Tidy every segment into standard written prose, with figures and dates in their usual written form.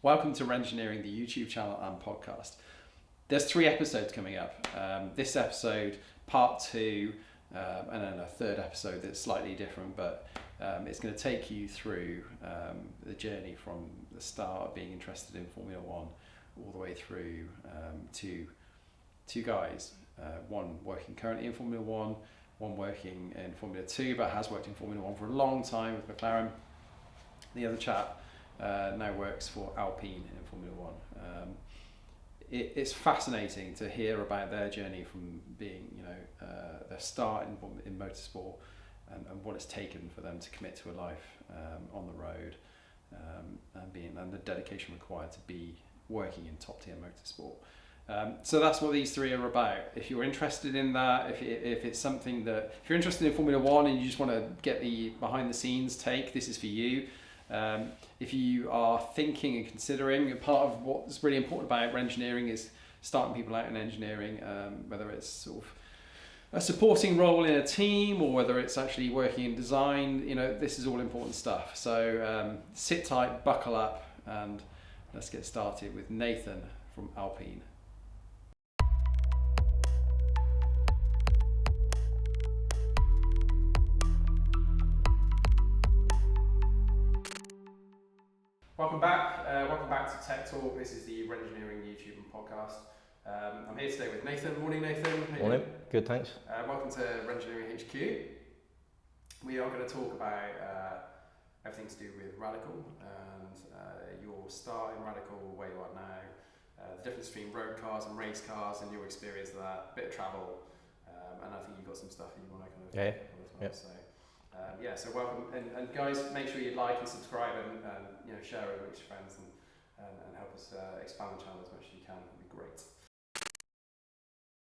Welcome to Renngineering, the YouTube channel and podcast. There's 3 episodes coming up. This episode, part 2, and then a third episode that's slightly different, but it's going to take you through the journey from the start of being interested in Formula One all the way through to 2 guys, one working currently in Formula One, one working in Formula 2 but has worked in Formula One for a long time with McLaren. The other chap now works for Alpine in Formula One. It's fascinating to hear about their journey from being, their start in motorsport and what it's taken for them to commit to a life on the road, and the dedication required to be working in top tier motorsport. So that's what these 3 are about. If you're interested in that, if it's something that, if you're interested in Formula One and you just want to get the behind the scenes take, this is for you. If you are thinking and considering, part of what's really important about Renngineering is starting people out in engineering, whether it's sort of a supporting role in a team or whether it's actually working in design, this is all important stuff. So sit tight, buckle up, and let's get started with Nathan from Alpine. Welcome back to Tech Talk. This is the Renngineering YouTube and podcast. I'm here today with Nathan. Morning, Nathan. Morning. Good, thanks. Welcome to Renngineering HQ. We are going to talk about everything to do with Radical and your start in Radical, where you are now, the difference between road cars and race cars and your experience of that, bit of travel, and I think you've got some stuff that you want to kind of yeah. Well. Yep. So welcome, and guys, make sure you like and subscribe and share it with your friends and help us expand the channel as much as you can. It'd be great.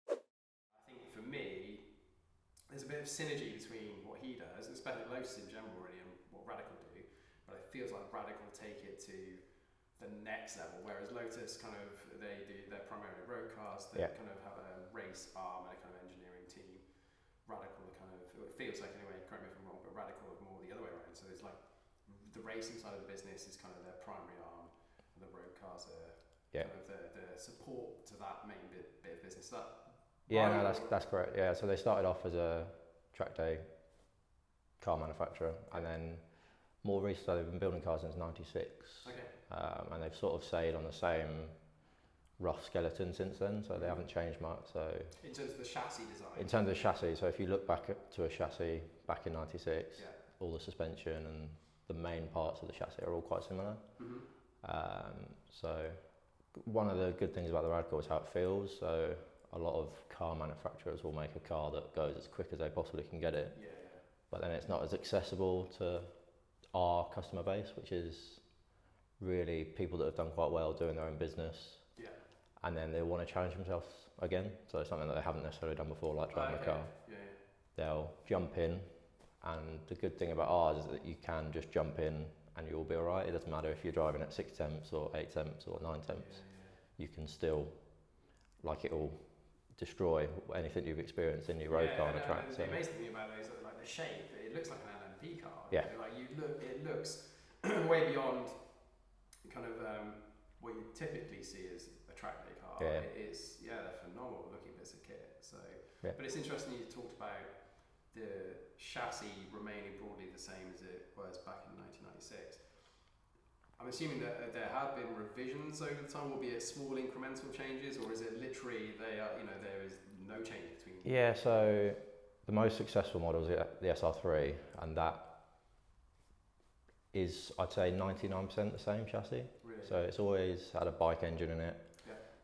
I think for me, there's a bit of synergy between what he does, especially Lotus in general, really, and what Radical do. But it feels like Radical take it to the next level, whereas Lotus they're primarily road cars. They kind of have a race arm and a kind of engineering team. Radical it feels like, anyway, correct me if I'm wrong, but Radical are more the other way around. So it's like the racing side of the business is kind of their primary arm, and the road cars are kind of the support to that main bit of business. That's correct. Yeah, so they started off as a track day car manufacturer, and then more recently they've been building cars since '96. Okay. And they've sort of stayed on the same rough skeleton since then, so they haven't changed much. So in terms of the chassis design? In terms of the chassis, so if you look back to a chassis back in '96, all the suspension and the main parts of the chassis are all quite similar. Mm-hmm. So one of the good things about the Radical is how it feels. So a lot of car manufacturers will make a car that goes as quick as they possibly can get it, but then it's not as accessible to our customer base, which is really people that have done quite well doing their own business. And then they want to challenge themselves again, so it's something that they haven't necessarily done before, like driving a car. They'll jump in, and the good thing about ours is that you can just jump in and you'll be alright. It doesn't matter if you're driving at 6 temps or 8 temps or 9 temps, you can still, it'll destroy anything you've experienced in your road car on a track. The amazing thing about those, like the shape, it looks like an LMP car. Yeah. It looks way beyond kind of what you typically see as a track day car. They're phenomenal looking bits of kit. So, but it's interesting you talked about the chassis remaining broadly the same as it was back in 1996. I'm assuming that there have been revisions over the time, albeit small incremental changes, or is it literally there is no change between? Yeah, so the most successful model is the SR3, and that is, I'd say, 99% the same chassis. Really? So it's always had a bike engine in it.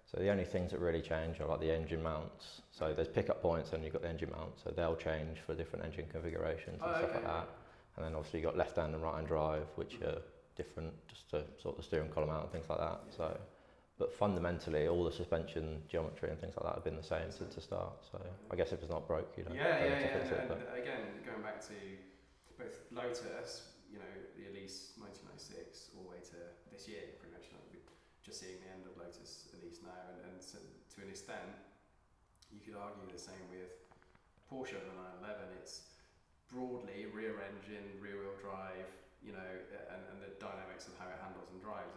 So the only things that really change are like the engine mounts. So there's pickup points and you've got the engine mounts, so they'll change for different engine configurations and stuff like that. And then obviously you've got left hand and right hand drive, which are different, just to sort the steering column out and things like that. So, but fundamentally all the suspension geometry and things like that have been the same since the start. So I guess if it's not broke, you don't need to fix it. And again, going back to both Lotus, the Elise 1996 all the way to this year, pretty much. Just seeing the end of Lotus Elise now, and to an extent, you could argue the same with Porsche the 911. It's broadly rear engine, rear wheel drive, and the dynamics of how it handles and drives.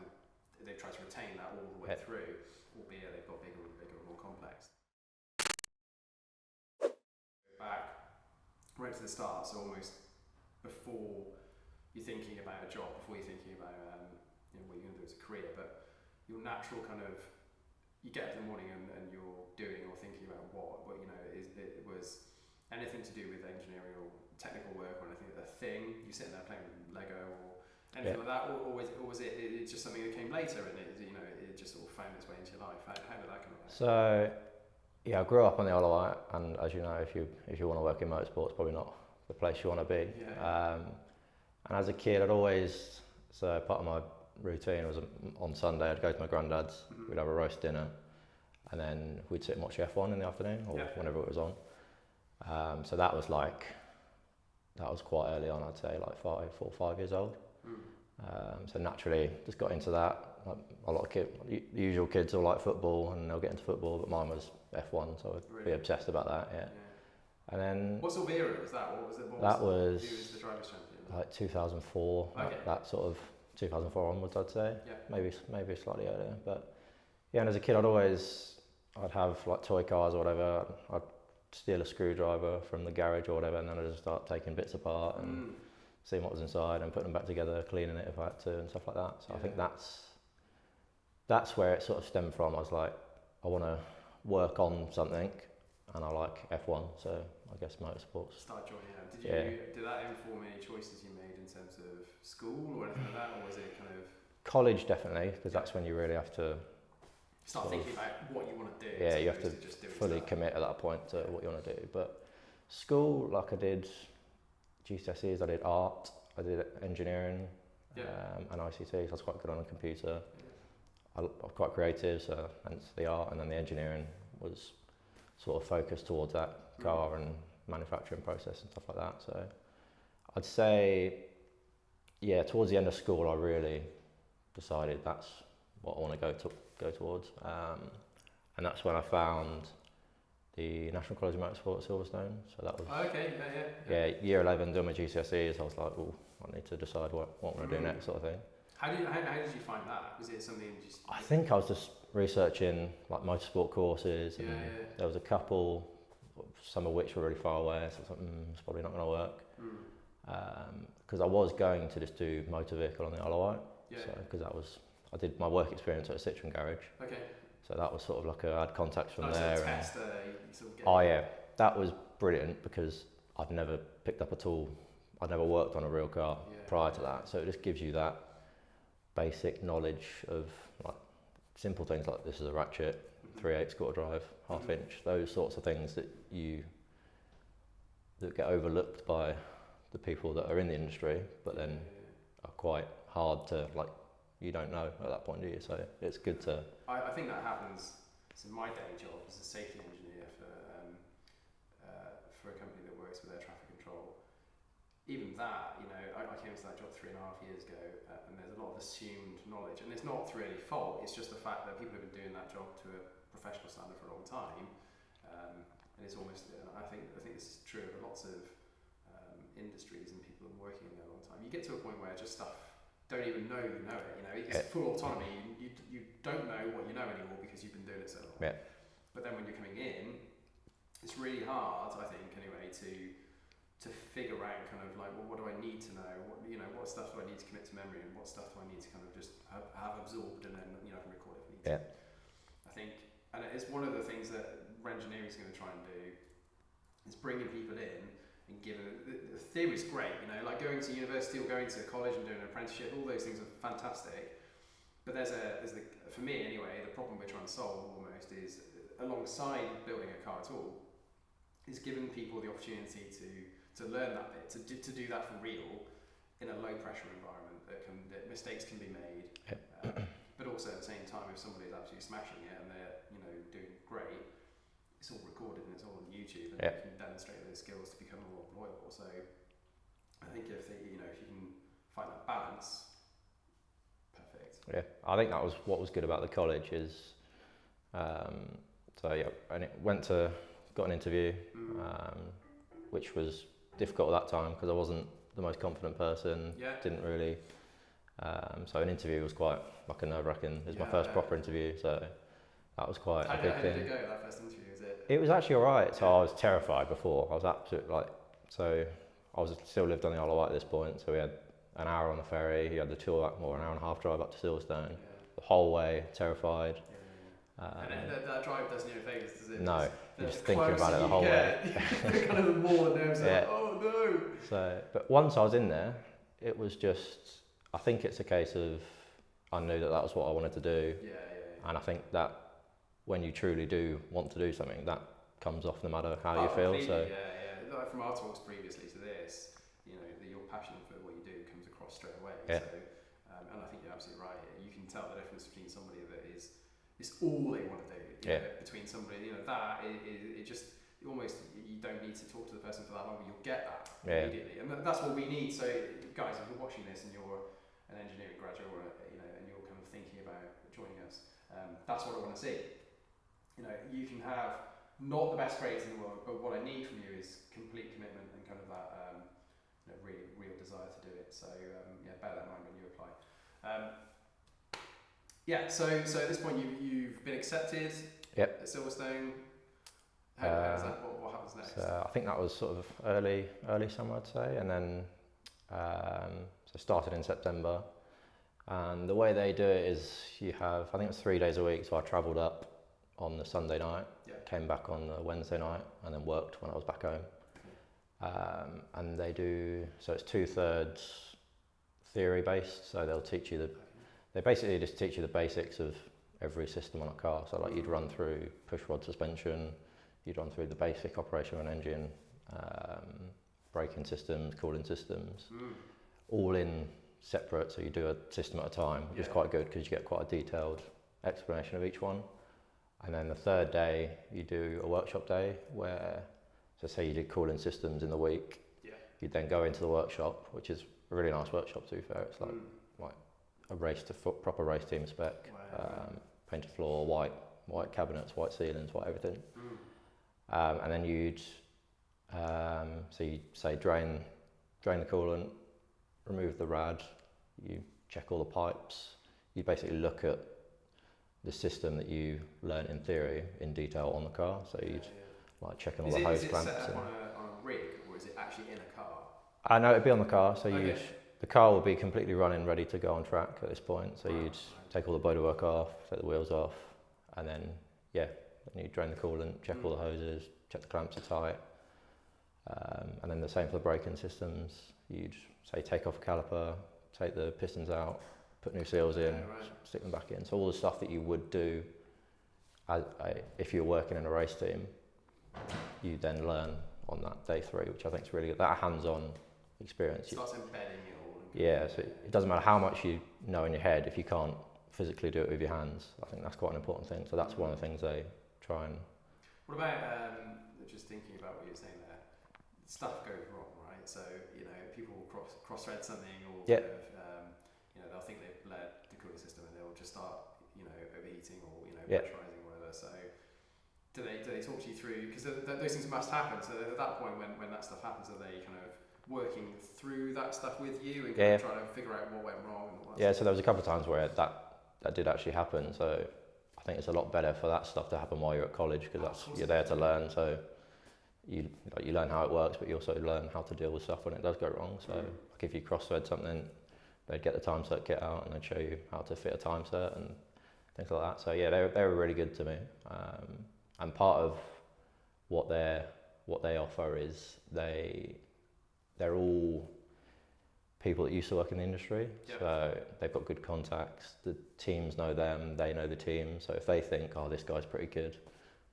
they've tried to retain that all the way through, albeit they've got bigger and more complex. Back right to the start, so almost before you're thinking about a job, before you're thinking about what you're going to do as a career, but your natural kind of, you get up in the morning and you're doing or thinking about what it was anything to do with engineering or technical work or anything, a thing, you sitting there playing with Lego or anything like that, or was it just something that came later and it just sort of found its way into your life? How did that come about? So, yeah, I grew up on the Isle of Wight, and as you know, if you want to work in motorsport, it's probably not the place you want to be. Yeah. And as a kid, so part of my routine was on Sunday, I'd go to my granddad's, we'd have a roast dinner, and then we'd sit and watch F1 in the afternoon, or whenever it was on. So that was quite early on, I'd say, like 4 or 5 years old. So naturally, just got into that. Like a lot of the usual kids all like football, and they'll get into football, but mine was F1, so I'd be obsessed about that, yeah. And then... What sort of era was that? What was it? Who was the drivers' champion? Like 2004, that sort of 2004 onwards, I'd say. Yeah. Maybe slightly earlier, but yeah. And as a kid, I'd have like toy cars or whatever. I'd steal a screwdriver from the garage or whatever, and then I'd just start taking bits apart and seeing what was inside and putting them back together, cleaning it if I had to, and stuff like that. So I think that's where it sort of stemmed from. I was like, I want to work on something, and I like F1, so I guess motorsports. Start joining out. Did that inform any choices you made in terms of school or anything like that, or was it kind of... College, definitely, because that's when you really have to start thinking about what you want to do. Yeah, you have to fully commit at that point to what you want to do. But school, like I did GCSEs, I did art, I did engineering, and ICT, so I was quite good on a computer. I'm quite creative, so hence the art, and then the engineering was sort of focused towards that car and manufacturing process and stuff like that. So I'd say, yeah, towards the end of school, I really decided that's what I want to go towards, and that's when I found the National College of Motorsport at Silverstone. So that was year 11 doing my GCSEs. I was like, oh, I need to decide what I'm going to do next, sort of thing. How did you find that? Was it something just... I think I was just researching like motorsport courses, and there was a couple, some of which were really far away, so I was like, it's probably not going to work. Because I was going to just do motor vehicle on the Isle of Wight, because I did my work experience at a Citroen garage. Okay. So that was sort of like I had contacts from there. That was brilliant, because I'd never picked up a tool, I'd never worked on a real car prior to that, so it just gives you that basic knowledge of like simple things like this is a ratchet, 3/8 quarter drive, half inch, those sorts of things that get overlooked by the people that are in the industry, but then are quite hard to, like, you don't know at that point, do you? So it's good to... I think that happens. So my day job as a safety engineer for a company that works with air traffic control. Even that, I came into that job 3.5 years ago, and there's a lot of assumed knowledge, and it's not through any fault. It's just the fact that people have been doing that job to a professional standard for a long time, and it's almost. I think this is true of lots of industries and people working in there a long time. You get to a point where just stuff don't even know you know it. It's full autonomy. You don't know what you know anymore because you've been doing it so long. Yeah. But then when you're coming in, it's really hard, I think, anyway, to figure out kind of like, well, what do I need to know? What stuff do I need to commit to memory, and what stuff do I need to kind of just have absorbed, and then I can record if I need to. I think, and it's one of the things that Renngineering is going to try and do, is bringing people in and giving the theory's great, like going to university or going to college and doing an apprenticeship. All those things are fantastic, but there's for me anyway, the problem we're trying to solve almost is, alongside building a car at all, is giving people the opportunity to learn that bit, to do that for real in a low pressure environment that mistakes can be made, but also at the same time, if somebody's absolutely smashing it and they're doing great, it's all recorded and it's all on YouTube, and you can demonstrate those skills to become more employable. So I think if you can find that balance, perfect. Yeah, I think that was what was good about the college is, and it got an interview, which was difficult at that time because I wasn't the most confident person. Didn't really So an interview was quite like a nerve-wracking. It was my first proper interview, so that was quite a big How thing. did it go, that first interview? It was actually alright. So I was terrified before. I was absolutely I was still lived on the Isle of Wight at this point. So we had an hour on the ferry. You had the an hour and a half drive up to Silverstone. Yeah. The whole way terrified. And that drive doesn't even phase, does it? No, you're just thinking about it the whole way. Kind of more than nerves. Like, oh no. So, but once I was in there, it was just. I think it's a case of I knew that was what I wanted to do. And I think that when you truly do want to do something, that comes off no matter how you feel. So like from our talks previously to this, your passion for what you do comes across straight away. Yeah. So, and I think you're absolutely right. You can tell the difference between somebody that is all they want to do. Between somebody, that it just you don't need to talk to the person for that long, but you'll get that immediately, and that's what we need. So, guys, if you're watching this and you're an engineering graduate, or and you're kind of thinking about joining us, that's what I want to see. You can have not the best grades in the world, but what I need from you is complete commitment and kind of that real desire to do it. So bear that in mind when you apply. So at this point you've been accepted. Yep. At Silverstone. How does that? What happens next? So I think that was sort of early summer, I'd say, and then so started in September. And the way they do it is you have, I think it was 3 days a week. So I travelled up on the Sunday night, came back on the Wednesday night, and then worked when I was back home. And they do, so it's 2/3 theory based. So they'll teach you they basically just teach you the basics of every system on a car. So like you'd run through push rod suspension, you'd run through the basic operation of an engine, braking systems, cooling systems, all in separate. So you do a system at a time, which is quite good because you get quite a detailed explanation of each one. And then the third day, you do a workshop day where, so say you did cooling systems in the week, you'd then go into the workshop, which is a really nice workshop to be fair. It's like a proper race team spec, painted floor, white cabinets, white ceilings, white everything. And then you'd say drain the coolant, remove the rad, you check all the pipes, you basically look at the system that you learn in theory in detail on the car. So you'd like checking all the hose clamps. Is it set up on a rig, or is it actually in a car? I know it'd be on the car. So the car will be completely running, ready to go on track at this point. So you'd take all the bodywork off, take the wheels off, and then you drain the coolant, check all the hoses, check the clamps are tight, and then the same for the braking systems. You'd say take off a caliper, take the pistons out, put new seals in, stick them back in. So all the stuff that you would do if you're working in a race team, you then learn on that day 3, which I think is really good. That hands-on experience. It starts embedding it all. Yeah, so it doesn't matter how much you know in your head if you can't physically do it with your hands. I think that's quite an important thing. So that's one of the things they try and... What about, just thinking about what you're saying there, stuff goes wrong, right? So, people cross-thread something or they'll think they've bled the cooling system and they'll just start, overheating or, pressurizing or whatever. So do they talk to you through, because those things must happen. So at that point when that stuff happens, are they kind of working through that stuff with you and kind of trying to figure out what went wrong and all that stuff? So there was a couple of times where that did actually happen. So I think it's a lot better for that stuff to happen while you're at college, because you're there to learn. So you learn how it works, but you also learn how to deal with stuff when it does go wrong. So like if you cross-thread something, they'd get the time set kit out and they'd show you how to fit a time set and things like that. So they were really good to me. And part of what they offer is they're all people that used to work in the industry. So they've got good contacts. The teams know them, they know the team. So if they think, this guy's pretty good,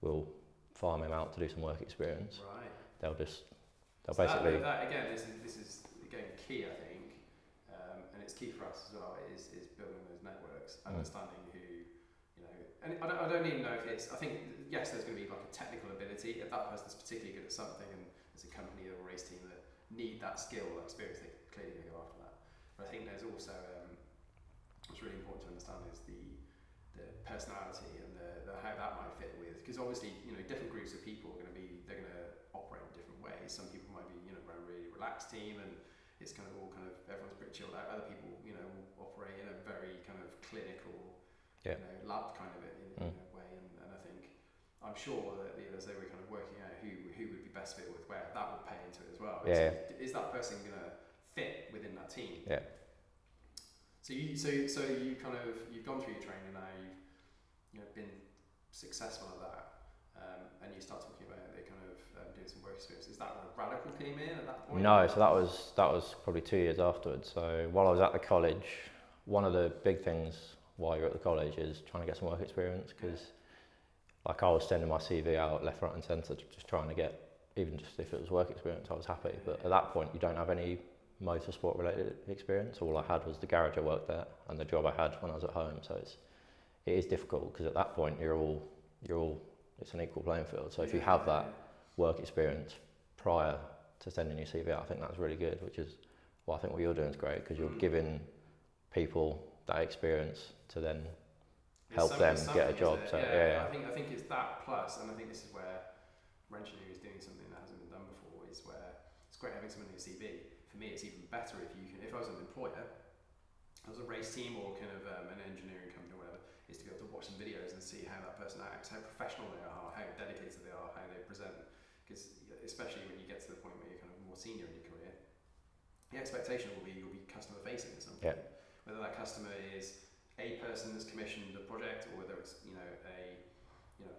we'll farm him out to do some work experience. Right. They'll So basically... That again, this is again key, I think, and it's key for us as well. Is building those networks, understanding who, and I don't even know if it's. I think yes, there's going to be like a technical ability. If that person's particularly good at something, and there's a company or a race team that need that skill, that experience, they clearly go after that. But I think there's also what's really important to understand is the personality and the how that might fit with, because obviously different groups of people are going to operate in different ways. Some people might be run a really relaxed team, and it's kind of all kind of, everyone's pretty chilled out. Other people, you know, will operate in a very kind of clinical, you know, lab kind of in a way. And I think, I'm sure that, you know, as they were kind of working out who would be best fit with where, that would pay into it as well. Is that person going to fit within that team? Yeah. So you kind of, you've gone through your training now, you've been successful at that, and you start talking about the kind of doing some work experience. Is that when Radical came in at that point? No, so that was probably 2 years afterwards. So while I was at the college, one of the big things while you're at the college is trying to get some work experience, because like I was sending my CV out left, right and centre, just trying to get, even just if it was work experience, I was happy. But at that point, you don't have any motorsport related experience. All I had was the garage I worked at and the job I had when I was at home. So it is difficult, because at that point you're all it's an equal playing field. So if you have that work experience prior to sending your CV out, I think that's really good, which is I think what you're doing is great, because you're giving people that experience to then help them get a job. So I think it's that plus, and I think this is where Renngineering is doing something that hasn't been done before, is where it's great having someone in your CV. For me, it's even better if you can, if I was an employer, I was a race team or kind of an engineering company or whatever, is to be able to watch some videos and see how that person acts, how professional they are, how dedicated they are, how they present. Because especially when you get to the point where you're kind of more senior in your career, the expectation will be you'll be customer facing at some point. Whether that customer is a person that's commissioned a project, or whether it's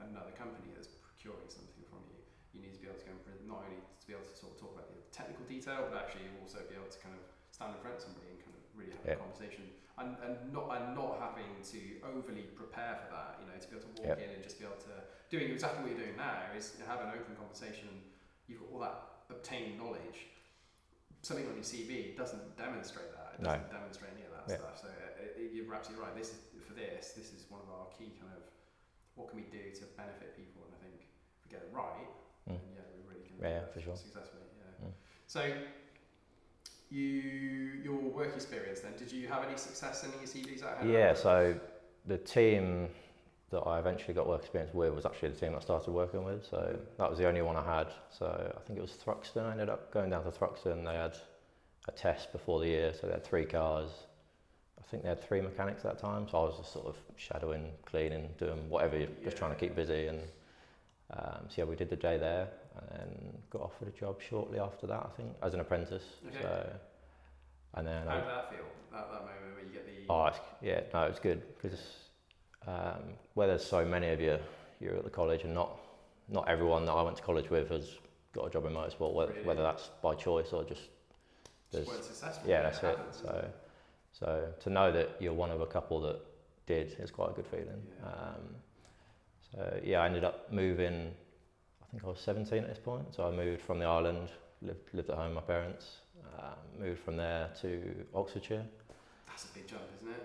another company that's procuring something from you, you need to be able to go and not only to be able to sort of talk about the technical detail, but actually also be able to kind of stand in front of somebody and kind of really have a conversation, and not having to overly prepare for that. You know, to be able to walk in and just be able to doing exactly what you're doing now is have an open conversation. You've got all that obtained knowledge. Something on your CV doesn't demonstrate that. It doesn't demonstrate any of that stuff. So you're absolutely right. This is one of our key kind of, what can we do to benefit people? And I think if we get it right, then we really can do that for sure. successfully. So your work experience then, did you have any success sending your CVs out? So the team that I eventually got work experience with was actually the team I started working with. So that was the only one I had. So I think it was Thruxton. I ended up going down to Thruxton. They had a test before the year, so they had 3 cars. I think they had 3 mechanics at that time, so I was just sort of shadowing, cleaning, doing whatever, just trying to keep busy. And we did the day there, and then got offered a job shortly after that, I think, as an apprentice. Okay. So, and then how did that feel? That moment where you get the... it was good, because where there's so many of you, you're at the college, and not everyone that I went to college with has got a job in motorsport, whether that's by choice or just successful. That's it. So to know that you're one of a couple that did is quite a good feeling. I ended up moving. I think I was 17 at this point, so I moved from the island, lived at home with my parents, moved from there to Oxfordshire. That's a big jump, isn't it?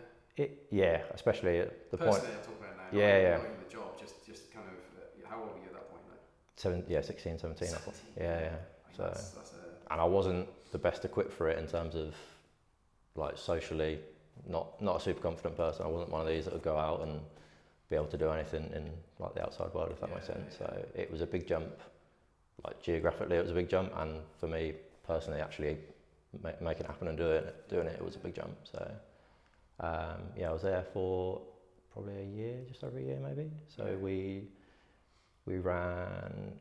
Especially at the Personally, point. I'm talking about now. Not even the job, just kind of. How old were you at that point? Like? 16, 17. 17. I thought. Yeah. So, that's and I wasn't the best equipped for it in terms of like socially, not a super confident person. I wasn't one of these that would go out and be able to do anything in like the outside world, if that makes sense. So it was a big jump. Like geographically, it was a big jump, and for me personally, actually making it happen and doing it was a big jump. So I was there for probably a year, just over a year maybe. So we ran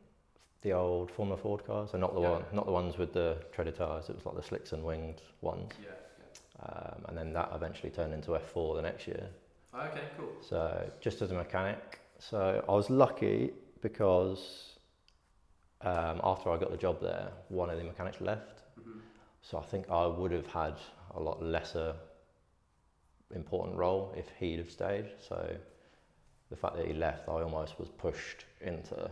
the old Formula Ford cars, so not the ones with the treaded tyres. It was like the slicks and winged ones. And then that eventually turned into F4 the next year. Okay, cool. So just as a mechanic. So I was lucky because after I got the job there, one of the mechanics left. So I think I would have had a lot lesser important role if he'd have stayed. So the fact that he left, I almost was pushed into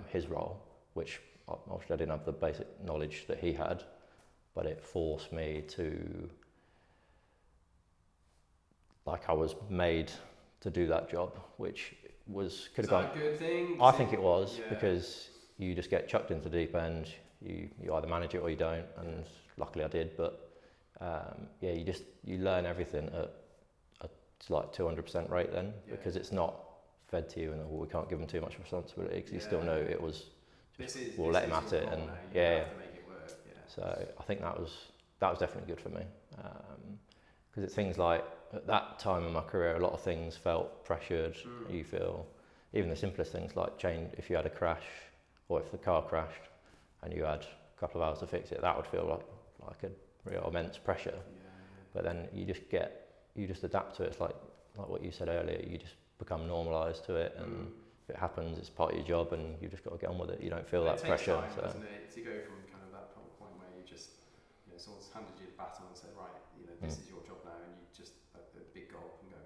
his role, which obviously I didn't have the basic knowledge that he had, but it forced me to, I was made to do that job, which could have gone. Is that a good thing? I think it was, because you just get chucked into the deep end. You either manage it or you don't, and luckily I did. But you learn everything at a like 200% rate then, because it's not fed to you and we can't give them too much responsibility, because you still know it was. We'll let him at it, and have to make it work. So I think that was definitely good for me, because it's things like at that time in my career, a lot of things felt pressured. You feel even the simplest things like if you had a crash or if the car crashed and you had a couple of hours to fix it, that would feel like a real immense pressure. But then you just adapt to it. It's like what you said earlier, you just become normalised to it, and if it happens, it's part of your job, and you've just got to get on with it. You don't feel that pressure. It takes time, doesn't it, to go from kind of that point where you just, someone's handed you the baton and said, right, this is your job now, and you just a big gulp and go,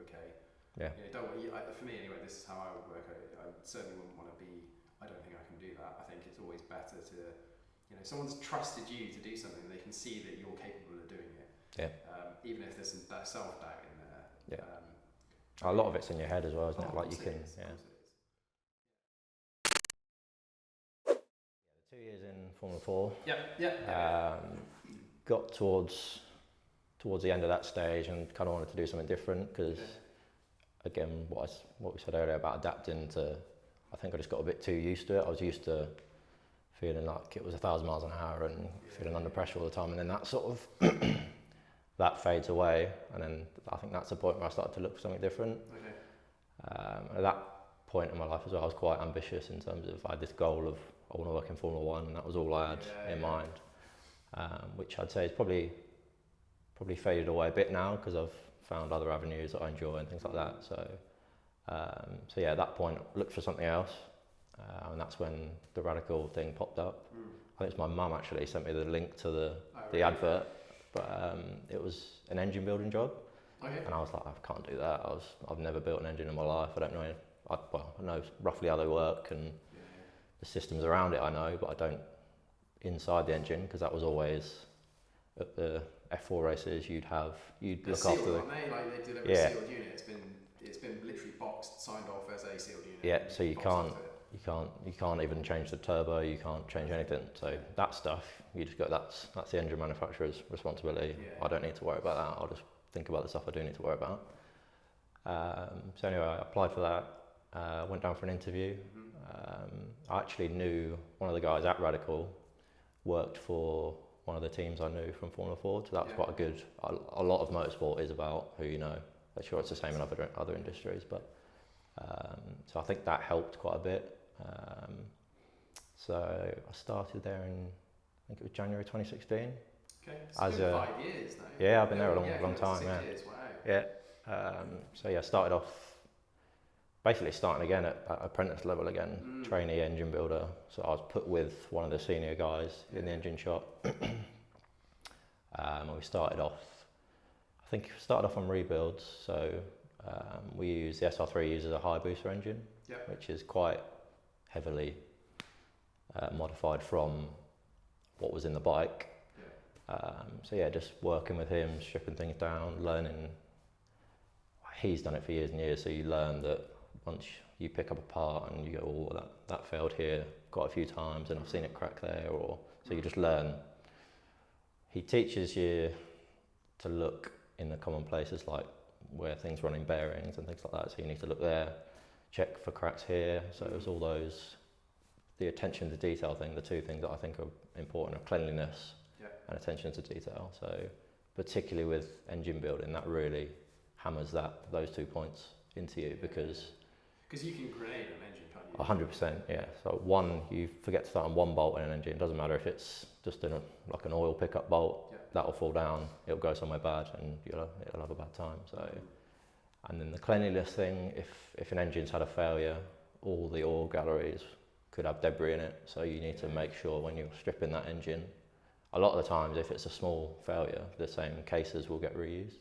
okay. Yeah. Don't worry. For me anyway, this is how I would work. I certainly wouldn't want to be. I don't think I can do that. I think it's always better to, someone's trusted you to do something. They can see that you're capable of doing it. Yeah. Even if there's some self-doubt in there. Yeah. A lot of it's in your head as well, isn't it? Like you can. Yeah. 2 years in Formula 4. Yeah. Got towards the end of that stage and kind of wanted to do something different because, again, what we said earlier about adapting to, I think I just got a bit too used to it. I was used to feeling like it was 1,000 miles an hour and feeling under pressure all the time, and then that sort of that fades away, and then I think that's the point where I started to look for something different. At that point in my life as well, I was quite ambitious in terms of I had this goal of I want to work in Formula 1, and that was all I had in mind, which I'd say is probably faded away a bit now because I've found other avenues that I enjoy and things like that. So at that point, looked for something else, and that's when the Radical thing popped up. I think it's my mum actually sent me the link to the advert, but it was an engine building job, and I was like, I can't do that. I've never built an engine in my life. I don't know. I know roughly how they work and the systems around it I know, but I don't inside the engine, because that was always at the F4 races you'd look sealed, after the... Aren't they? Like they deliver a sealed unit. It's been literally boxed, signed off as a sealed unit. Yeah, so you can't even change the turbo, you can't change anything. So that stuff, you just go, that's the engine manufacturer's responsibility. I don't need to worry about that. I'll just think about the stuff I do need to worry about. So anyway, I applied for that, went down for an interview. I actually knew one of the guys at Radical worked for one of the teams I knew from Formula 4, so that was quite a good. A lot of motorsport is about who you know. I'm sure it's the same in other industries, but so I think that helped quite a bit. So I started there in, I think it was January 2016. Okay, it's been 5 years now. Yeah, I've been there a long time. 6 Yeah. years, wow. Yeah. So started off basically starting again at apprentice level again, trainee engine builder. So I was put with one of the senior guys in the engine shop. And we started off on rebuilds. So we use the SR3 uses a high booster engine, which is quite heavily modified from what was in the bike. Just working with him, stripping things down, learning. He's done it for years and years, so you learn that once you pick up a part and you go, oh, that failed here quite a few times, and I've seen it crack there, so you just learn. He teaches you to look in the common places, like where things run in bearings and things like that, so you need to look there, check for cracks here. So it was all those, the attention to detail thing, the two things that I think are important are cleanliness and attention to detail. So particularly with engine building, that really hammers those 2 points into you, because you can grenade an engine, can't you? 100%, yeah. So you forget to tighten one bolt in an engine, it doesn't matter if it's just like an oil pickup bolt, that'll fall down, it'll go somewhere bad, and it'll have a bad time. So, and then the cleanliness thing, if an engine's had a failure, all the oil galleries could have debris in it, so you need to make sure when you're stripping that engine, a lot of the times if it's a small failure, the same cases will get reused.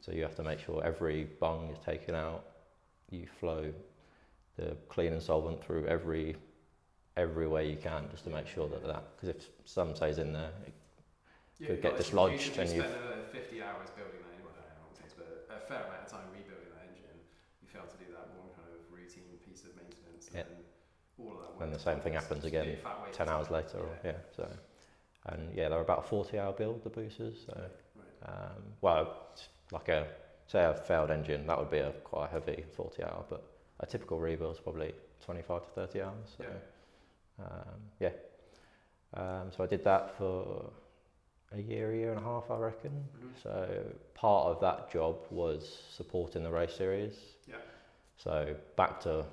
So you have to make sure every bung is taken out, you flow the clean and solvent through every way you can, just to make sure that because if some stays in there, it could get dislodged. And you spend another 50 hours building that, I don't know how long it takes, but a fair amount of time rebuilding that engine, you fail to do that one kind of routine piece of maintenance, and then all of that work. And the same thing happens again 10 hours later. They're about a 40-hour build, the boosters. So, say a failed engine, that would be quite a heavy 40-hour, but a typical rebuild is probably 25 to 30 hours. So, So I did that for a year and a half, I reckon. So part of that job was supporting the race series. Yeah. So back to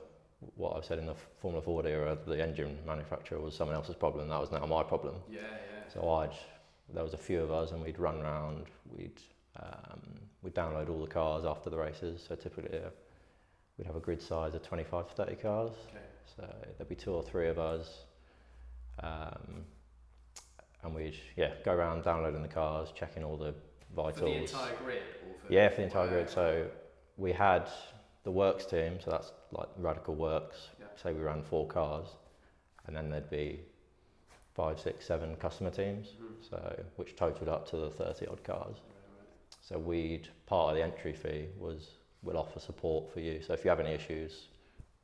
what I've said in the Formula Ford era, the engine manufacturer was someone else's problem. That was now my problem. Yeah, yeah. So there was a few of us, and we'd run around. We'd download all the cars after the races. So typically, we'd have a grid size of 25 to 30 cars. Okay. So there'd be 2 or 3 of us, and we'd go around downloading the cars, checking all the vitals. For the entire grid? Or For the entire grid. So we had the works team, so that's like Radical Works. Say we ran 4 cars, and then there'd be 5, 6, 7 customer teams, so which totaled up to the 30 odd cars. So part of the entry fee was we'll offer support for you. So if you have any issues,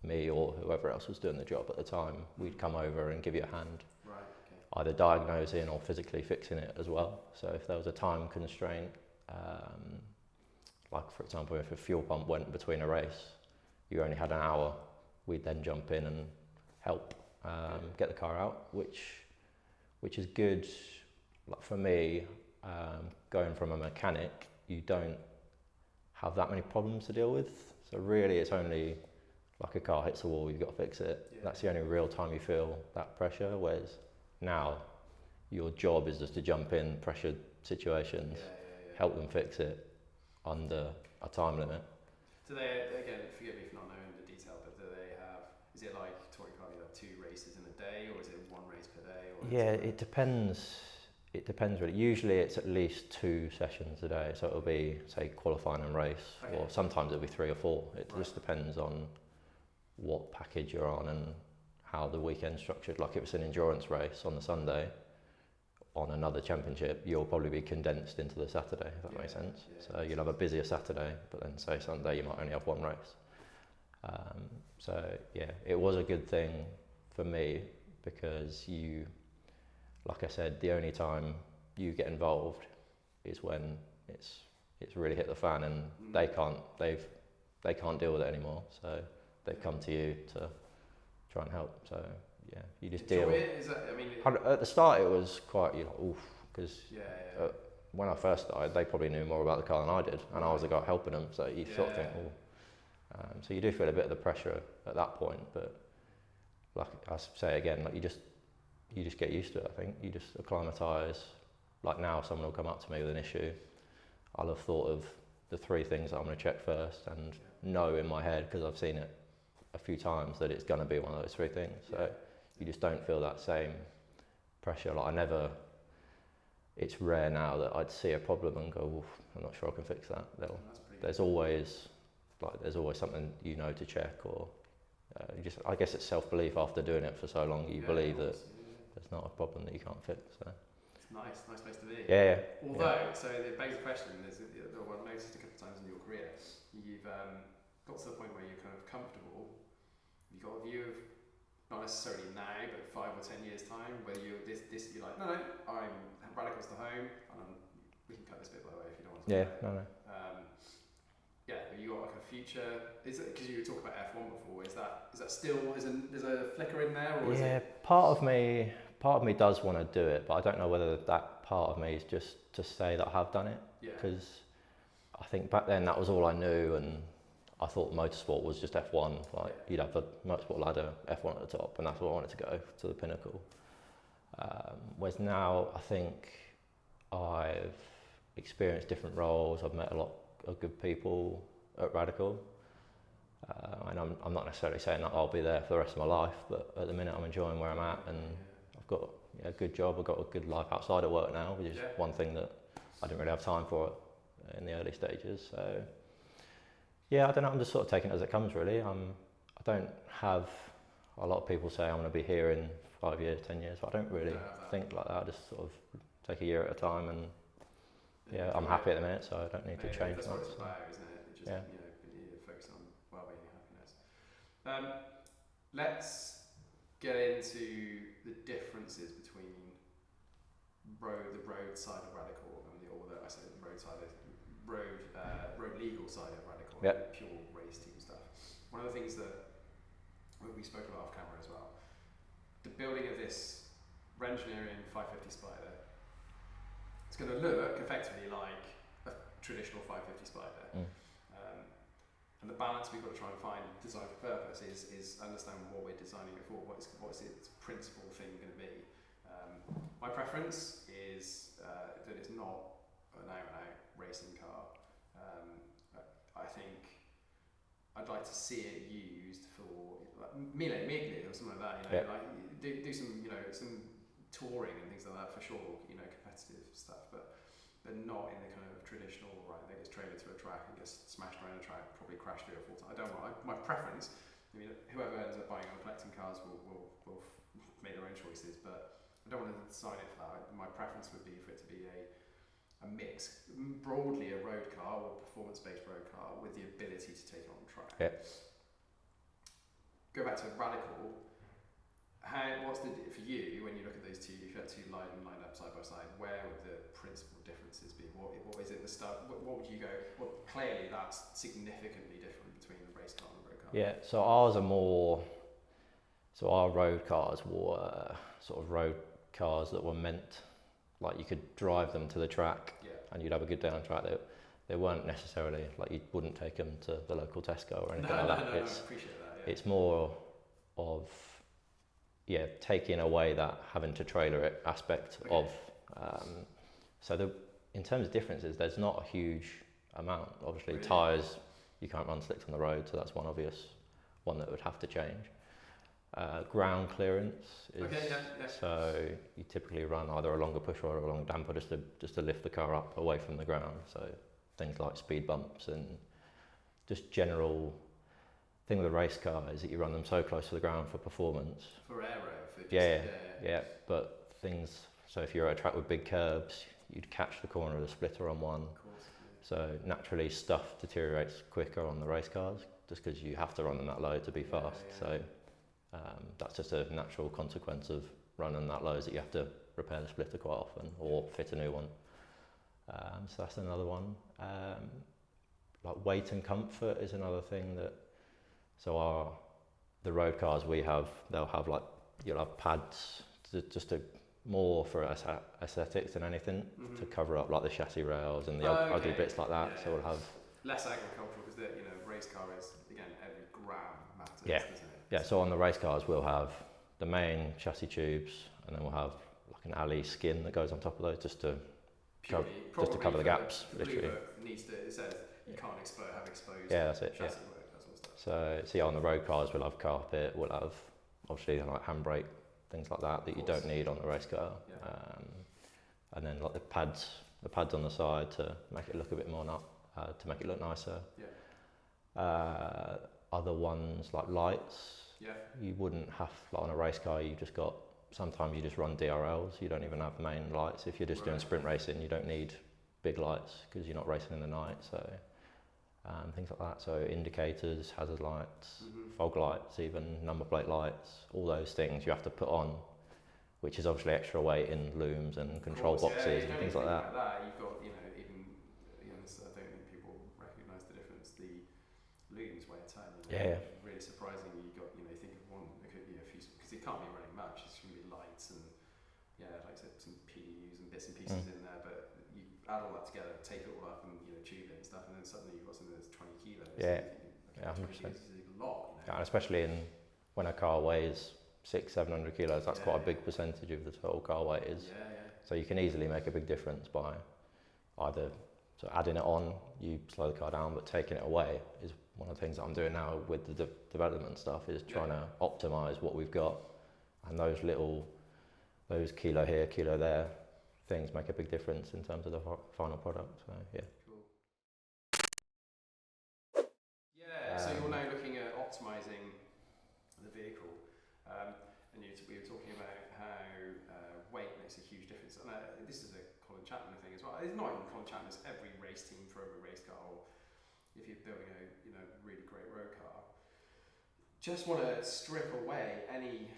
me or whoever else was doing the job at the time, we'd come over and give you a hand. Right, okay. Either diagnosing or physically fixing it as well. So if there was a time constraint, like for example, if a fuel pump went between a race, you only had an hour, we'd then jump in and help get the car out, which is good. Like for me, going from a mechanic, you don't have that many problems to deal with. So really it's only like a car hits a wall, you've got to fix it. Yeah. That's the only real time you feel that pressure, whereas now your job is just to jump in pressured situations, help them fix it under a time limit. Do they, again, forgive me for not knowing the detail, but do they have, is it like touring car, you have 2 races in a day, or is it 1 race per day? Or it depends. It depends really. Usually it's at least 2 sessions a day, so it'll be, say, qualifying and race, or sometimes it'll be 3 or 4. It just depends on what package you're on and how the weekend's structured. Like if it's an endurance race on the Sunday, on another championship, you'll probably be condensed into the Saturday, if that makes sense. So you'll have a busier Saturday, but then say Sunday you might only have 1 race. It was a good thing for me because like I said, the only time you get involved is when it's really hit the fan and they can't deal with it anymore. So they've come to you to try and help. So you just deal. Is that, I mean, at the start it was quite oof, because when I first started they probably knew more about the car than I did, and I was the guy helping them. So you sort of think, so you do feel a bit of the pressure at that point. But like I say again, like you just get used to it. I think you just acclimatise. Like now, someone will come up to me with an issue. I'll have thought of the 3 things that I'm going to check first, and know in my head because I've seen it a few times that it's going to be one of those 3 things. So you just don't feel that same pressure. Like it's rare now that I'd see a problem and go, I'm not sure I can fix that. There's always something to check, or I guess it's self-belief after doing it for so long. You believe that there's not a problem that you can't fix. So. It's nice place to be. Yeah. Although, so it begs the question, what I've noticed a couple of times in your career, you've got to the point where you're kind of comfortable. You've got a view of, not necessarily now, but 5 or 10 years time, whether you're you're like, no, I'm Radicals to home, and we can cut this bit by the way if you don't want to. No. Have you got like a future? Is it because you were talking about F1 before? Is that still there's a flicker in there, or is it? Part of me does want to do it, but I don't know whether that part of me is just to say that I have done it. Because I think back then that was all I knew, and I thought motorsport was just F1. Like you'd have the motorsport ladder, F1 at the top, and that's where I wanted to go, to the pinnacle. Whereas now I think I've experienced different roles. I've met a lot of good people at Radical, and I'm not necessarily saying that I'll be there for the rest of my life, but at the minute I'm enjoying where I'm at, and I've got a good job. I've got a good life outside of work now, which is one thing that I didn't really have time for in the early stages. So I don't know, I'm just sort of taking it as it comes really. I don't have, a lot of people say I'm going to be here in 5 years, 10 years, but I don't really think like that. I just sort of take a year at a time, and I'm happy at the minute, so I don't need to change much. That's what it's about, isn't it? Just focus on well-being and happiness. Let's get into the differences between the road side of Radical and the road legal side of Radical, and the pure race team stuff. One of the things that we spoke about off camera as well, the building of this Renngineering 550 Spider. It's going to look effectively like a traditional 550 Spider. And the balance we've got to try and find, design for purpose, is understand what we're designing it for. What's its principal thing going to be? My preference is that it's not an out-and-out racing car. I think I'd like to see it used for like Mille Miglia or something like that. Like do some some touring and things like that for sure. Competitive stuff, but not in the kind of traditional, right, they get trailer to a track and gets smashed around a track, probably crash 3 or 4 times. I don't want, my preference, whoever ends up buying or collecting cars will make their own choices, but I don't want to design it for that. My preference would be for it to be a mix, broadly a road car or performance-based road car with the ability to take it on track. Yeah. Go back to Radical. What's for you when you look at those two? If you had two lined up side by side, where would the principal differences be? What is it? The stuff? What would you go? Well, clearly that's significantly different between the race car and the road car. Yeah. So ours are more. So our road cars were sort of road cars that were meant, like you could drive them to the track, and you'd have a good day on track. They weren't necessarily like you wouldn't take them to the local Tesco or anything like that. No, I appreciate that. Yeah. It's more of taking away that having to trailer it aspect of. In terms of differences, there's not a huge amount. Obviously, really? Tyres, you can't run slicks on the road, so that's one obvious one that would have to change. Ground clearance is so you typically run either a longer pusher or a longer damper just to lift the car up away from the ground. So things like speed bumps and just general thing with a race car is that you run them so close to the ground for performance. For aero. But things. So if you're at a track with big curbs, you'd catch the corner of the splitter on one. Of course. So naturally, stuff deteriorates quicker on the race cars just because you have to run them that low to be fast. So that's just a natural consequence of running that low, is that you have to repair the splitter quite often or fit a new one. So that's another one. Like weight and comfort is another thing that. So the road cars we have, they'll have you'll have pads more for aesthetics than anything, to cover up like the chassis rails and the ugly bits like that. So we'll have less agricultural because race car is again every gram matters. Yeah. Doesn't it? Yeah. So on the race cars we'll have the main chassis tubes, and then we'll have like an alley skin that goes on top of those just to cover the gaps. Literally, it says you can't have exposed. Yeah, that's it. Chassis Yeah. work, that sort of stuff. So on the road cars we'll have carpet, we'll have obviously like handbrake, things like that you don't need on the race car. Yeah. And then like the pads on the side to make it look a bit more to make it look nicer. Yeah. Other ones like lights. Yeah. You wouldn't have on a race car. Sometimes you just run DRLs. You don't even have main lights. If you're just doing sprint racing, you don't need big lights because you're not racing in the night. So things like that. So indicators, hazard lights, fog lights, even number plate lights. All those things you have to put on, which is obviously extra weight in looms and control boxes and things like that. You've got even I don't think people recognise the difference. The looms weigh a ton. Really surprising. You think of one. Because it can't be running much. It's going to be lights and like I said, some PDUs and bits and pieces in there. But you add all that together, take it all up, and tube it and stuff, and then suddenly you've got something that's 20 kilos. Yeah. So 100%. Is a lot. Yeah, and especially when a car weighs 600-700 kilos, that's quite a big percentage of the total car weight is. So you can easily make a big difference by either adding it on, you slow the car down, but taking it away is one of the things that I'm doing now with the development stuff, is trying to optimise what we've got, and those kilo here, kilo there things make a big difference in terms of the final product. So so you're now looking at optimising the vehicle, and we were talking about how weight makes a huge difference. And this is a Colin Chapman thing as well. It's not even Colin Chapman; it's every race team for every race car. Or if you're building a really great road car, just want to strip away any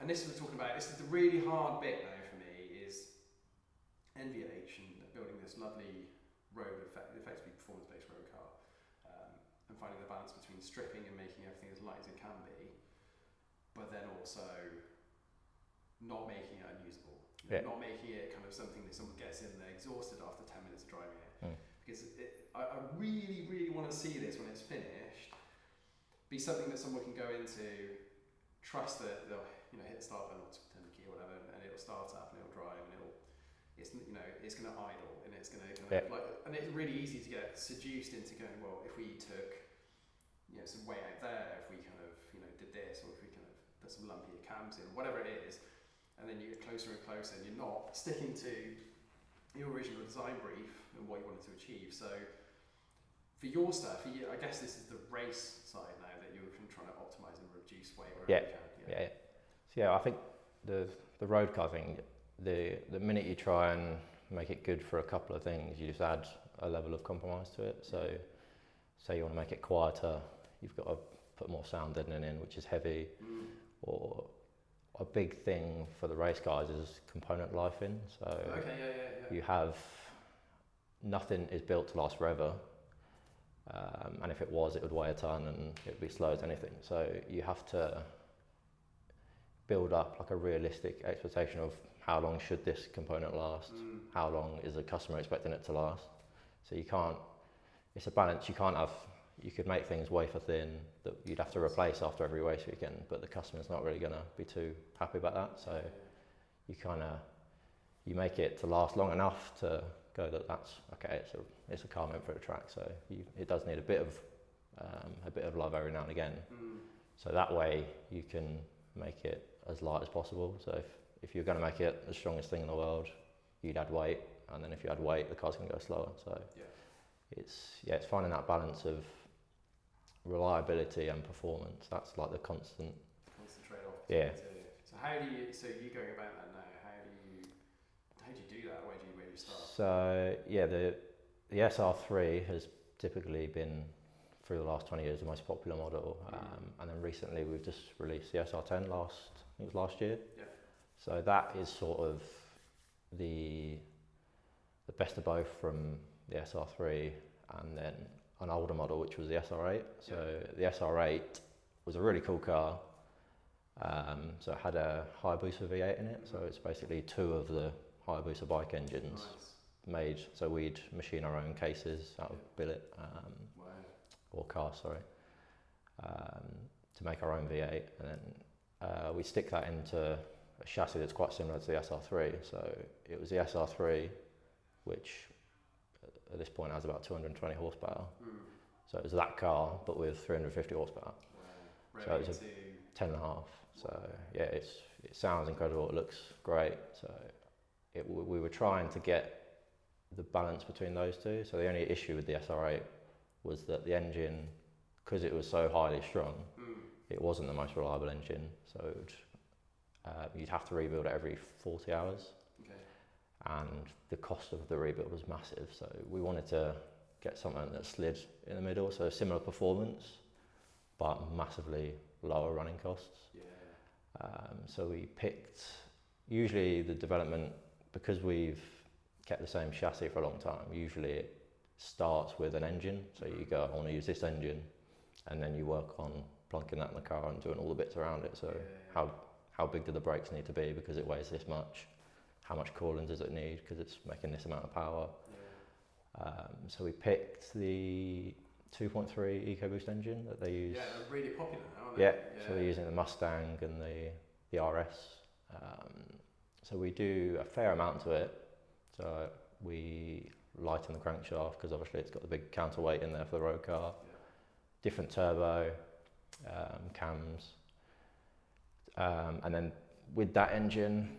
And this is talking about. This is the really hard bit now for me is NVH and building this lovely road effectively performance-based road car, and finding the balance between stripping and making everything as light as it can be, but then also not making it unusable, not making it kind of something that someone gets in there exhausted after 10 minutes of driving it. Because I really, really want to see this when it's finished be something that someone can go into, trust that they'll hit the start button or turn the key or whatever, and it'll start up and it'll drive and it's going to idle and it's going to and it's really easy to get seduced into going, well, if we took some weight out there, if we kind of did this, or if we kind of put some lumpier cams in, whatever it is, and then you get closer and closer and you're not sticking to your original design brief and what you wanted to achieve. So for your stuff, I guess this is the race side now that you're trying to optimize and reduce weight wherever you can. So I think the road car thing, the minute you try and make it good for a couple of things, you just add a level of compromise to it. So say you want to make it quieter, you've got to put more sound deadening in, which is heavy. Or a big thing for the race guys is component life in. So you have, nothing is built to last forever. And if it was, it would weigh a ton and it would be slow as anything. So you have to build up like a realistic expectation of how long should this component last, how long is the customer expecting it to last. So you can't, it's a balance, you could make things wafer thin that you'd have to replace after every race weekend, but the customer's not really going to be too happy about that. So you make it to last long enough to go that's okay, it's a car meant for the track, so it does need a bit of love every now and again. So that way you can make it as light as possible. So if you're going to make it the strongest thing in the world, you'd add weight, and then if you add weight, the car's going to go slower. So it's finding that balance of reliability and performance. That's like the constant trade-off. So you going about that now? How do you do that? Where do you start? So the SR3 has typically been, through the last 20 years, the most popular model. And then recently we've just released the SR10 last year. So that is sort of the best of both from the SR3 and then an older model, which was the SR8. So the SR8 was a really cool car. So it had a Hayabusa V8 in it. So it's basically two of the Hayabusa bike engines made. So we'd machine our own cases out of billet or cast, to make our own V8, and then we stick that into a chassis that's quite similar to the SR3. So it was the SR3, which at this point has about 220 horsepower. So it was that car, but with 350 horsepower. So it was a 10 and a half. So it sounds incredible. It looks great. So we were trying to get the balance between those two. So the only issue with the SR8 was that the engine, because it was so highly strung, it wasn't the most reliable engine. So you'd have to rebuild it every 40 hours. And the cost of the rebuild was massive. So we wanted to get something that slid in the middle, so similar performance, but massively lower running costs. So we picked, usually the development, because we've kept the same chassis for a long time, usually it starts with an engine. So you go, I want to use this engine, and then you work on plunking that in the car and doing all the bits around it. So how big do the brakes need to be because it weighs this much? How much coolant does it need because it's making this amount of power? So we picked the 2.3 EcoBoost engine that they use. Yeah, they're really popular now, aren't they? So they're using the Mustang and the RS. So we do a fair amount to it. So we lighten the crankshaft because obviously it's got the big counterweight in there for the road car. Different turbo, cams. And then with that engine,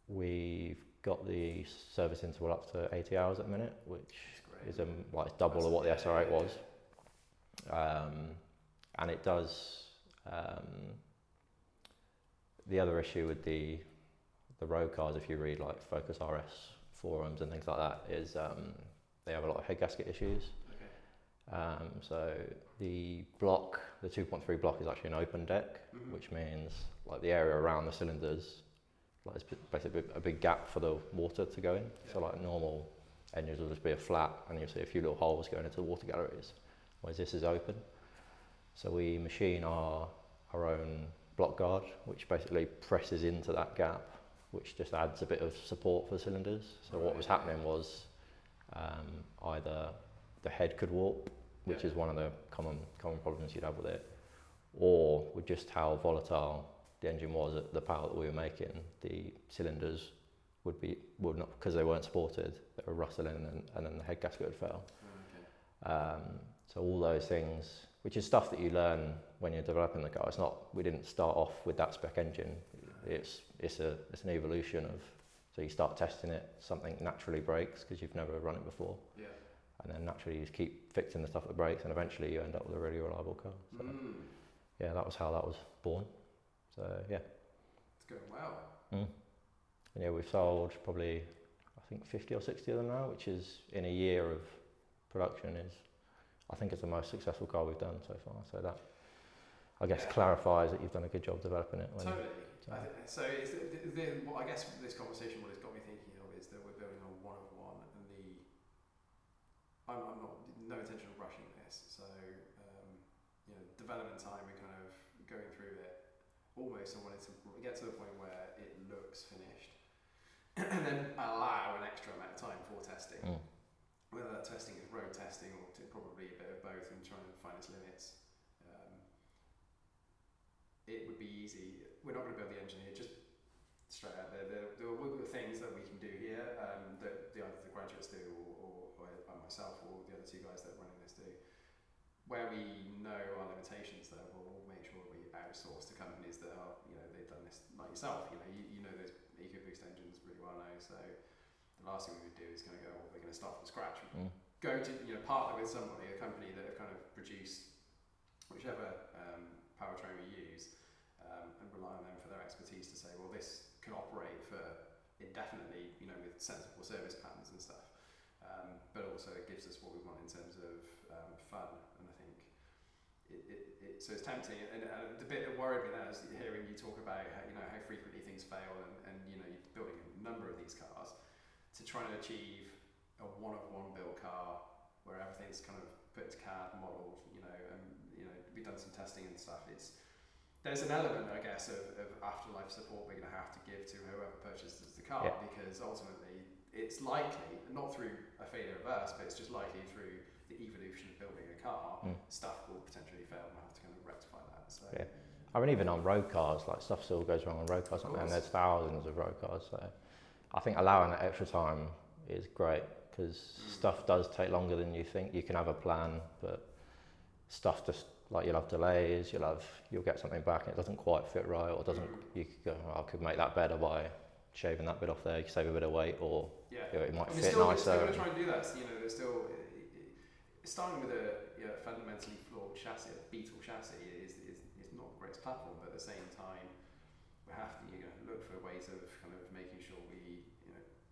we've got the service interval up to 80 hours at a minute, which is like double of what the SR8 was. And it does, the other issue with the road cars, if you read like Focus RS forums and things like that, is they have a lot of head gasket issues. So the 2.3 block is actually an open deck, which means like the area around the cylinders, like it's basically a big gap for the water to go in. So like normal engines will just be a flat and you'll see a few little holes going into the water galleries, whereas this is open. So we machine our own block guard, which basically presses into that gap, which just adds a bit of support for the cylinders. So what was happening was either the head could warp, which is one of the common problems you'd have with it, or with just how volatile the engine was at the power that we were making, the cylinders would not, because they weren't supported, they were rustling, and then the head gasket would fail. So all those things, which is stuff that you learn when you're developing the car. It's not, we didn't start off with that spec engine. It's an evolution of, so you start testing it, something naturally breaks because you've never run it before. Yeah. And then naturally you just keep fixing the stuff that breaks, and eventually you end up with a really reliable car. So, yeah, that was how that was born. So yeah. It's going well. And yeah, we've sold probably, I think 50 or 60 of them now, which is in a year of production I think it's the most successful car we've done so far. So that, I guess, clarifies that you've done a good job developing it. Totally. So I guess this conversation, what it's got me thinking of is that we're building a one-of-one, and I'm not, no intention of rushing this. So development time and kind of going through it, almost I wanted to get to the point where it looks finished, and then allow an extra amount of time for testing. Whether that testing is road testing or probably a bit of both, and trying to find its limits. It would be easy. We're not going to build the engine here, just straight out there. There will be things that we can do here that either the graduates do or I myself or the other two guys that are running this do. Where we know our limitations, though, we'll make sure we outsource to companies that are, they've done this like yourself. You know those EcoBoost engines really well now, so the last thing we would do is kind of go, we're going to start from scratch. Go to, partner with somebody, a company that have kind of produced whichever powertrain we use, and rely on them for their expertise to say, well, this can operate for indefinitely, with sensible service plans and stuff. But also it gives us what we want in terms of fun, and I think so it's tempting. And the bit that worried me now is hearing you talk about how frequently things fail, and you're building a number of these cars to try to achieve a one-of-one build car where everything's kind of put into CAD, modelled, and we've done some testing and stuff. There's an element, I guess, of afterlife support we're going to have to give to whoever purchases the car, because ultimately it's likely, not through a failure reverse, but it's just likely through the evolution of building a car, stuff will potentially fail, and we'll have to kind of rectify that. So. Yeah. I mean, even on road cars, like stuff still goes wrong on road cars, and there's thousands of road cars. So I think allowing that extra time is great, because stuff does take longer than you think. You can have a plan, but stuff just, like, you'll have delays, you'll get something back and it doesn't quite fit right, or doesn't, you could go, I could make that better by shaving that bit off there, you can save a bit of weight, or it might fit nicer. Still going to try and do that. So, there's still, starting with a fundamentally flawed chassis, a Beetle chassis, is not the greatest platform, but at the same time, we have to look for ways of kind of making sure we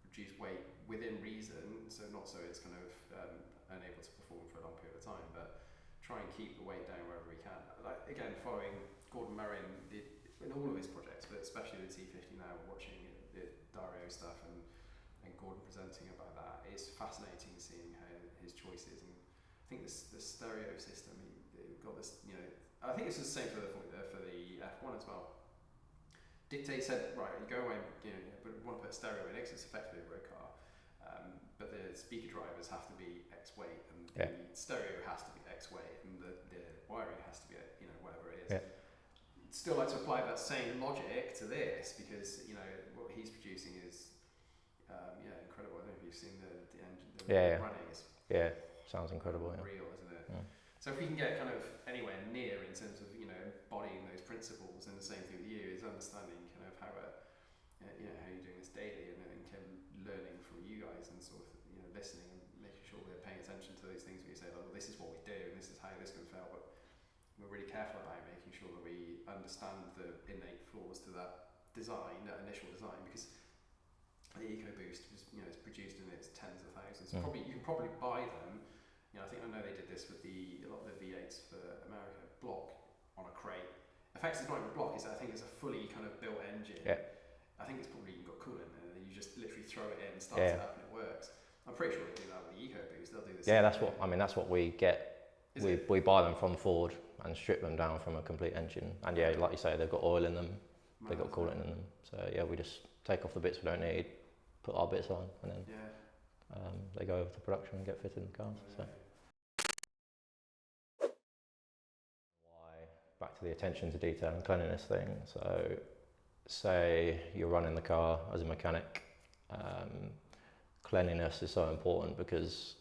reduce weight within reason, so not so it's kind of unable to perform for a long period of time, but try and keep the weight down wherever we can. Like, again, following Gordon Murray in all of his projects, but especially the T50 now, watching the Dario stuff and Gordon presenting about that, it's fascinating seeing how his choices, and I think the stereo system, he got this, I think it's the same for the F1 as well. Dictate said, right, you go away, but we want to put a stereo in it because it's effectively a road car, but the speaker drivers have to be X weight, and the stereo has to be X weight, and the wiring has to be whatever it is. Still like to apply that same logic to this, because what he's producing is incredible. I don't know if you've seen the engine running. Sounds incredible. Real, isn't it? So if we can get kind of anywhere near in terms of embodying those principles, and the same thing with you is understanding kind of how how you're doing this daily, and kind of learning from you guys, and sort of listening and making sure we're paying attention to those things where you say, well, this is what we do and this is how this can fail, but we're really careful about making sure that we understand the innate flaws to that design, that initial design, because the EcoBoost is it's produced in its tens of thousands. You can probably buy them. I know they did this with a lot of the V8s for America, block on a crate. Effectively, it's not even a block, I think it's a fully kind of built engine. I think it's probably even got coolant in it, and you just literally throw it in, start it up, and it works. I'm pretty sure they'll do that with the EcoBoost. They'll do this. That's what we get. We buy them from Ford, and strip them down from a complete engine. And yeah, like you say, they've got oil in them, they've got coolant in them. So yeah, we just take off the bits we don't need, put our bits on, and then they go over to production and get fitted in the cars. So. Back to the attention to detail and cleanliness thing. So say you're running the car as a mechanic, cleanliness is so important because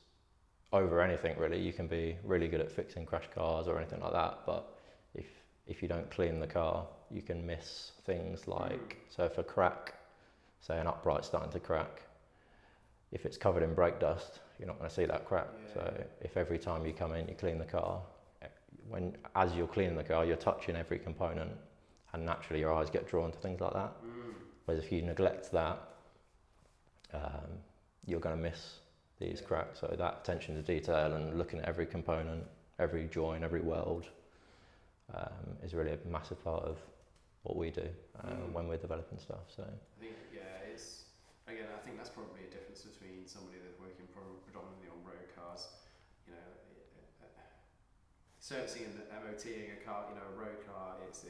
over anything really, you can be really good at fixing crash cars or anything like that, but if you don't clean the car, you can miss things like, so if a crack, say an upright's starting to crack, if it's covered in brake dust, you're not going to see that crack. So if every time you come in you clean the car, as you're cleaning the car, you're touching every component, and naturally your eyes get drawn to things like that. Whereas if you neglect that, you're going to miss these cracks. So that attention to detail and looking at every component, every joint, every weld is really a massive part of what we do when we're developing stuff. So I think I think that's probably a difference between somebody that's working predominantly on road cars, you know. Servicing and MOTing a car, you know, a road car, it's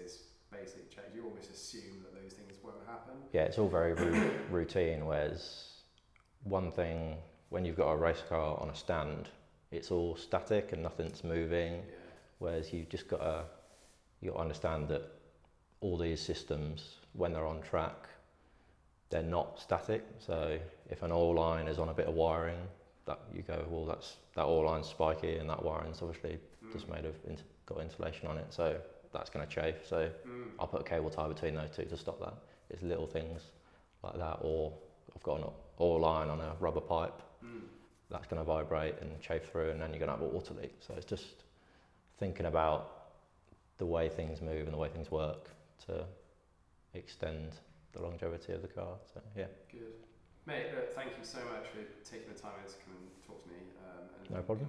basic checks. You almost assume that those things won't happen. Yeah, it's all very routine, whereas one thing, when you've got a race car on a stand, it's all static and nothing's moving, whereas you've just got to understand that all these systems, when they're on track, they're not static. So if an oil line is on a bit of wiring, that you go, well, that oil line's spiky and that wiring's obviously just made of got insulation on it, so that's going to chafe. So I'll put a cable tie between those two to stop that. It's little things like that, or I've got an oil line on a rubber pipe that's going to vibrate and chafe through, and then you're going to have a water leak. So it's just thinking about the way things move and the way things work to extend the longevity of the car. So yeah. Good. Mate, thank you so much for taking the time to come and talk to me. No problem.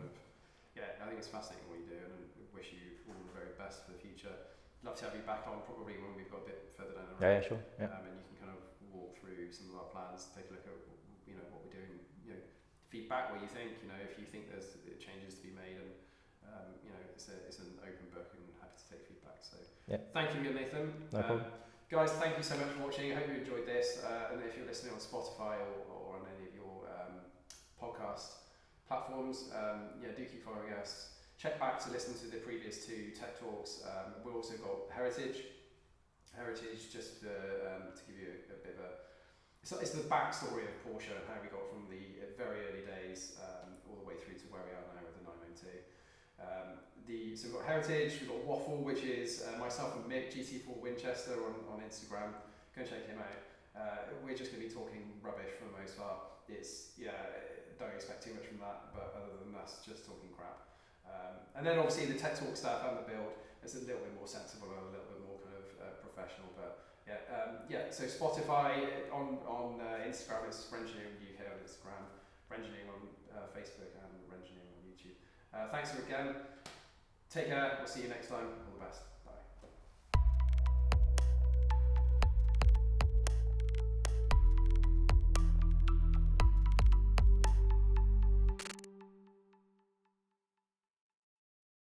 I think it's fascinating what you do, and I wish you all the very best for the future. Love to have you back on probably when we've got a bit further down the road. Yeah, sure. Yeah. And you can kind of walk through some of our plans, take a look at what we're doing, feedback, what you think, if you think there's changes to be made, and it's an open book and happy to take feedback. So thank you again, Nathan. No problem. Guys, thank you so much for watching. I hope you enjoyed this, and if you're listening on Spotify or on any of your podcast platforms, do keep following us. Check back to listen to the previous two Tech Talks. We've also got Heritage, just to give you a bit of a... It's the backstory of Porsche and how we got from the very early days all the way through to where we are now with the 992. So we've got Heritage, we've got Waffle, which is myself and Mick, GT4 Winchester on Instagram. Go and check him out. We're just going to be talking rubbish for the most part. Don't expect too much from that, but other than us just talking crap. And then obviously the Tech Talk stuff and the build is a little bit more sensible and a little bit more kind of professional. But so Spotify on Instagram is Renngineering UK on Instagram, Renngineering on Facebook, and Renngineering on YouTube. Thanks again. Take care. We'll see you next time. All the best.